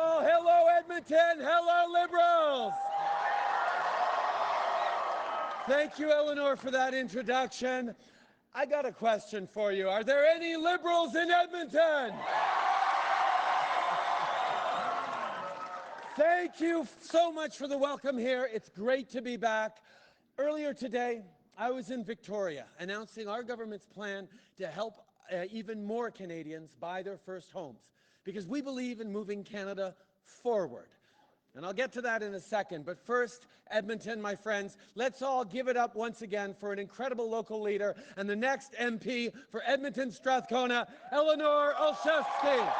all. Hello, Edmonton. Hello, Liberals. Thank you, Eleanor, for that introduction. I got a question for you. Are there any Liberals in Edmonton? Thank you so much for the welcome here. It's great to be back. Earlier today, I was in Victoria announcing our government's plan to help even more Canadians buy their first homes, because we believe in moving Canada forward. And I'll get to that in a second. But first, Edmonton, my friends, let's all give it up once again for an incredible local leader and the next MP for Edmonton Strathcona, Eleanor Olszewski.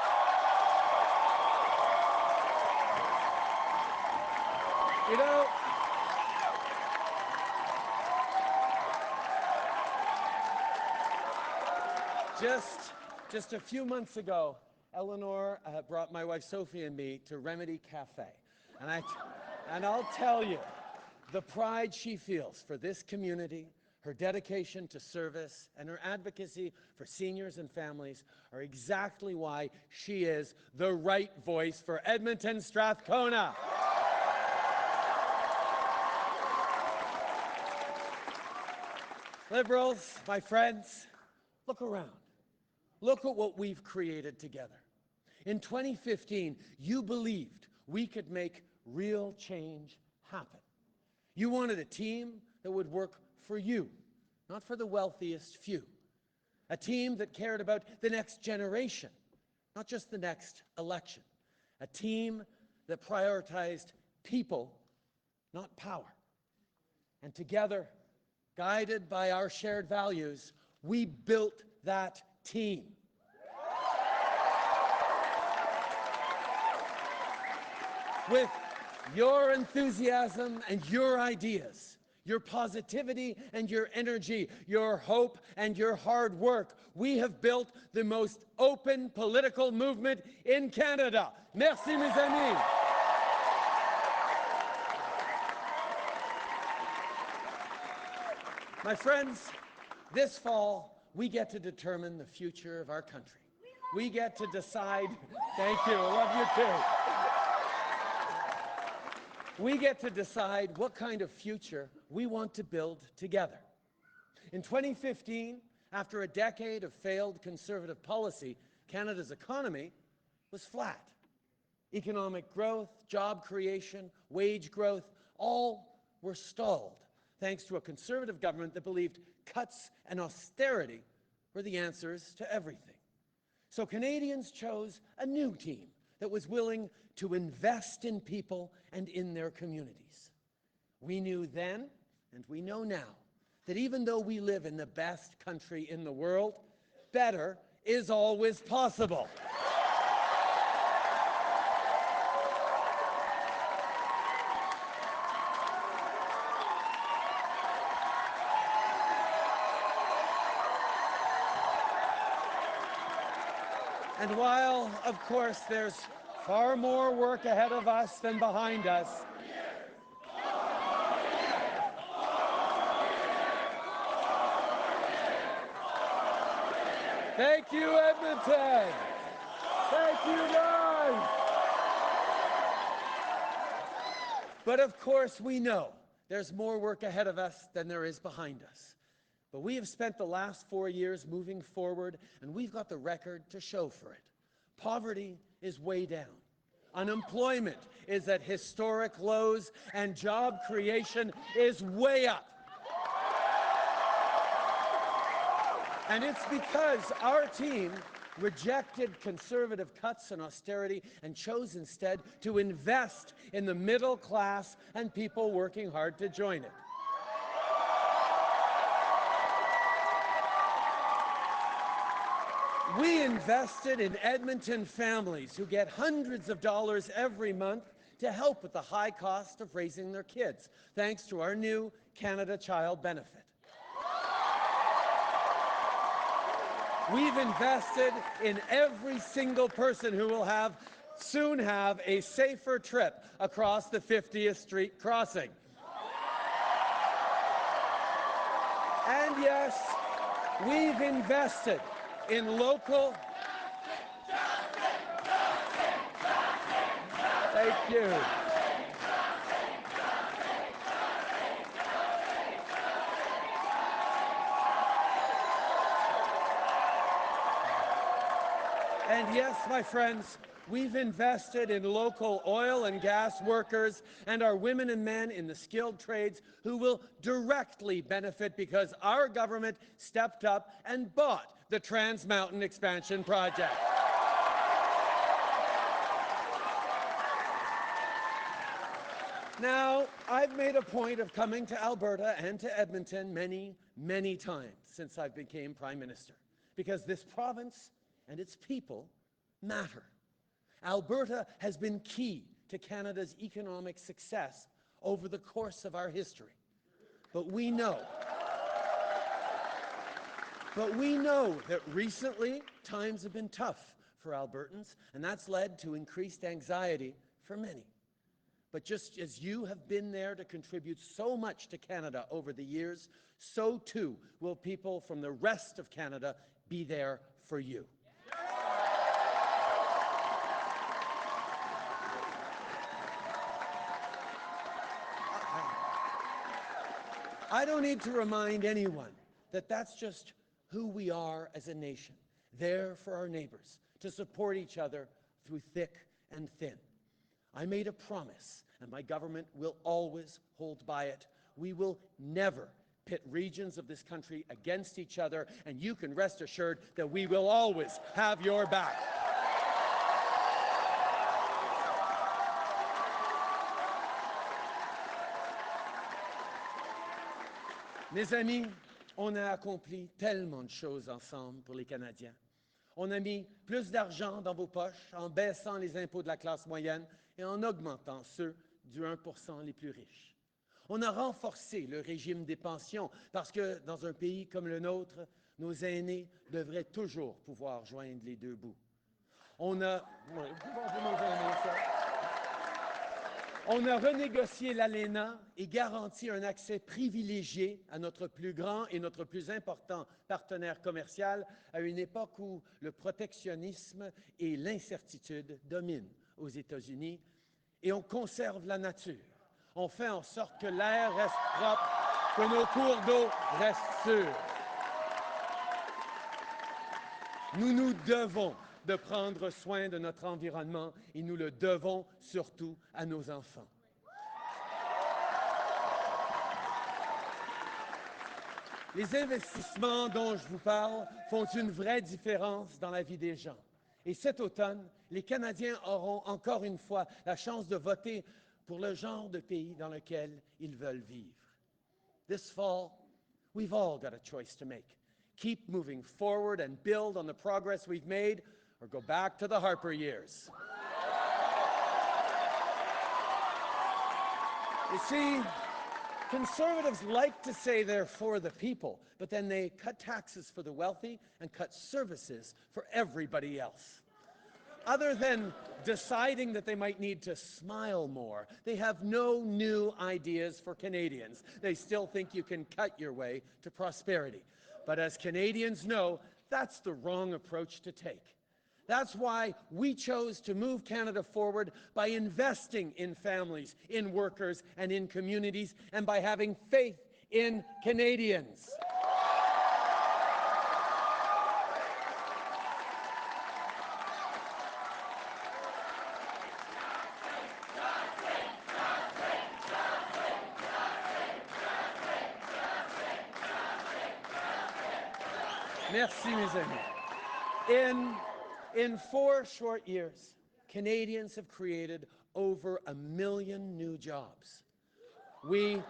You know, just a few months ago, Eleanor brought my wife Sophie and me to Remedy Cafe. And I'll tell you, the pride she feels for this community, her dedication to service, and her advocacy for seniors and families are exactly why she is the right voice for Edmonton Strathcona. Liberals, my friends, look around. Look at what we've created together. In 2015, you believed we could make real change happen. You wanted a team that would work for you, not for the wealthiest few. A team that cared about the next generation, not just the next election. A team that prioritized people, not power. And together, guided by our shared values, we built that team. With your enthusiasm and your ideas, your positivity and your energy, your hope and your hard work, we have built the most open political movement in Canada. Merci, mes amis. My friends, this fall, we get to determine the future of our country. We get to decide, thank you, I love you too. We get to decide what kind of future we want to build together. In 2015, after a decade of failed Conservative policy, Canada's economy was flat. Economic growth, job creation, wage growth, all were stalled, thanks to a Conservative government that believed cuts and austerity were the answers to everything. So Canadians chose a new team that was willing to invest in people and in their communities. We knew then, and we know now, that even though we live in the best country in the world, better is always possible. And while, of course, there's far more work ahead of us than behind us, thank you, Edmonton. Thank you, guys. But of course, we know there's more work ahead of us than there is behind us. But we have spent the last 4 years moving forward, and we've got the record to show for it. Poverty is way down. Unemployment is at historic lows, and job creation is way up. And it's because our team rejected Conservative cuts and austerity and chose instead to invest in the middle class and people working hard to join it. We invested in Edmonton families who get hundreds of dollars every month to help with the high cost of raising their kids, thanks to our new Canada Child Benefit. We've invested in every single person who will soon have a safer trip across the 50th Street crossing. And yes, we've invested in local Thank you. And yes, my friends, we've invested in local oil and gas workers and our women and men in the skilled trades who will directly benefit because our government stepped up and bought the Trans Mountain Expansion Project. Now, I've made a point of coming to Alberta and to Edmonton many, many times since I became Prime Minister, because this province and its people matter. Alberta has been key to Canada's economic success over the course of our history. But we know that recently times have been tough for Albertans, and that's led to increased anxiety for many. But just as you have been there to contribute so much to Canada over the years, so too will people from the rest of Canada be there for you. I don't need to remind anyone that that's just who we are as a nation, there for our neighbors, to support each other through thick and thin. I made a promise, and my government will always hold by it. We will never pit regions of this country against each other, and you can rest assured that we will always have your back. Mes amis, on a accompli tellement de choses ensemble pour les Canadiens. On a mis plus d'argent dans vos poches en baissant les impôts de la classe moyenne et en augmentant ceux du 1% les plus riches. On a renforcé le régime des pensions parce que dans un pays comme le nôtre, nos aînés devraient toujours pouvoir joindre les deux bouts. On a renégocié l'ALENA et garanti un accès privilégié à notre plus grand et notre plus important partenaire commercial à une époque où le protectionnisme et l'incertitude dominent aux États-Unis. Et on conserve la nature. On fait en sorte que l'air reste propre, que nos cours d'eau restent sûrs. Nous nous devons de prendre soin de notre environnement et nous le devons surtout à nos enfants. Les investissements dont je vous parle font une vraie différence dans la vie des gens. Et cet automne, les Canadiens auront encore une fois la chance de voter pour le genre de pays dans lequel ils veulent vivre. This fall, we've all got a choice to make. Keep moving forward and build on the progress we've made, or go back to the Harper years. You see, Conservatives like to say they're for the people, but then they cut taxes for the wealthy and cut services for everybody else. Other than deciding that they might need to smile more, they have no new ideas for Canadians. They still think you can cut your way to prosperity. But as Canadians know, that's the wrong approach to take. That's why we chose to move Canada forward by investing in families, in workers, and in communities, and by having faith in Canadians. Merci, mes amis. In 4 short years, Canadians have created over 1 million new jobs. We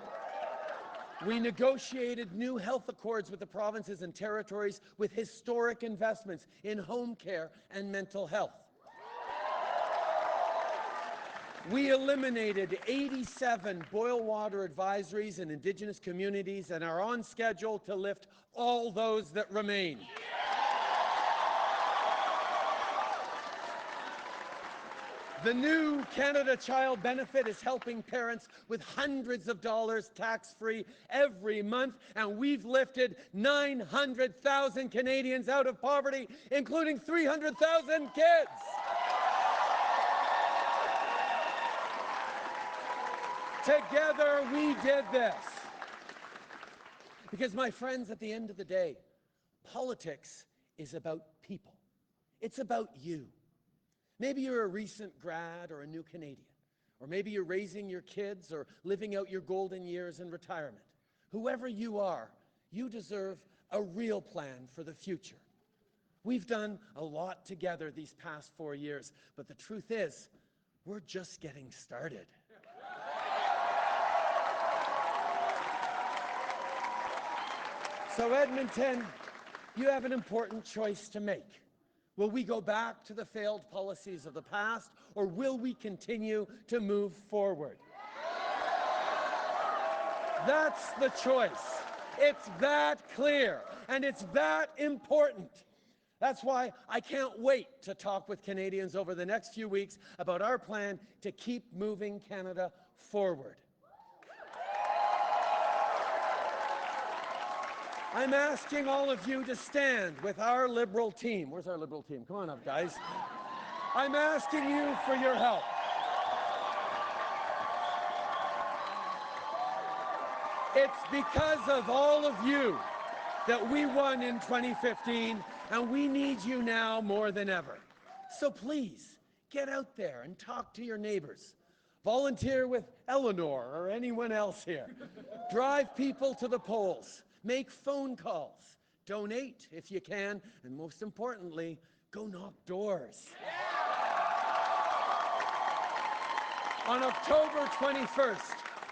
negotiated new health accords with the provinces and territories with historic investments in home care and mental health. We eliminated 87 boil water advisories in Indigenous communities and are on schedule to lift all those that remain. The new Canada Child Benefit is helping parents with hundreds of dollars tax-free every month, and we've lifted 900,000 Canadians out of poverty, including 300,000 kids. Together we did this. Because, my friends, at the end of the day, politics is about people. It's about you. Maybe you're a recent grad or a new Canadian, or maybe you're raising your kids or living out your golden years in retirement. Whoever you are, you deserve a real plan for the future. We've done a lot together these past 4 years, but the truth is, we're just getting started. So, Edmonton, you have an important choice to make. Will we go back to the failed policies of the past, or will we continue to move forward? That's the choice. It's that clear, and it's that important. That's why I can't wait to talk with Canadians over the next few weeks about our plan to keep moving Canada forward. I'm asking all of you to stand with our Liberal team. Where's our Liberal team? Come on up, guys. I'm asking you for your help. It's because of all of you that we won in 2015, and we need you now more than ever. So please, get out there and talk to your neighbors. Volunteer with Eleanor or anyone else here. Drive people to the polls. Make phone calls. Donate if you can. And most importantly, go knock doors. On October 21st,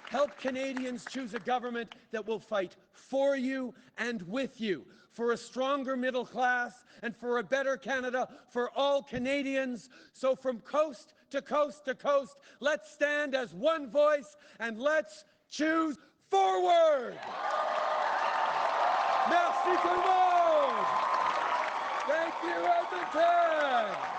help Canadians choose a government that will fight for you and with you, for a stronger middle class and for a better Canada for all Canadians. So from coast to coast to coast, let's stand as one voice and let's choose forward! Merci tout le monde! Thank you, Edmonton!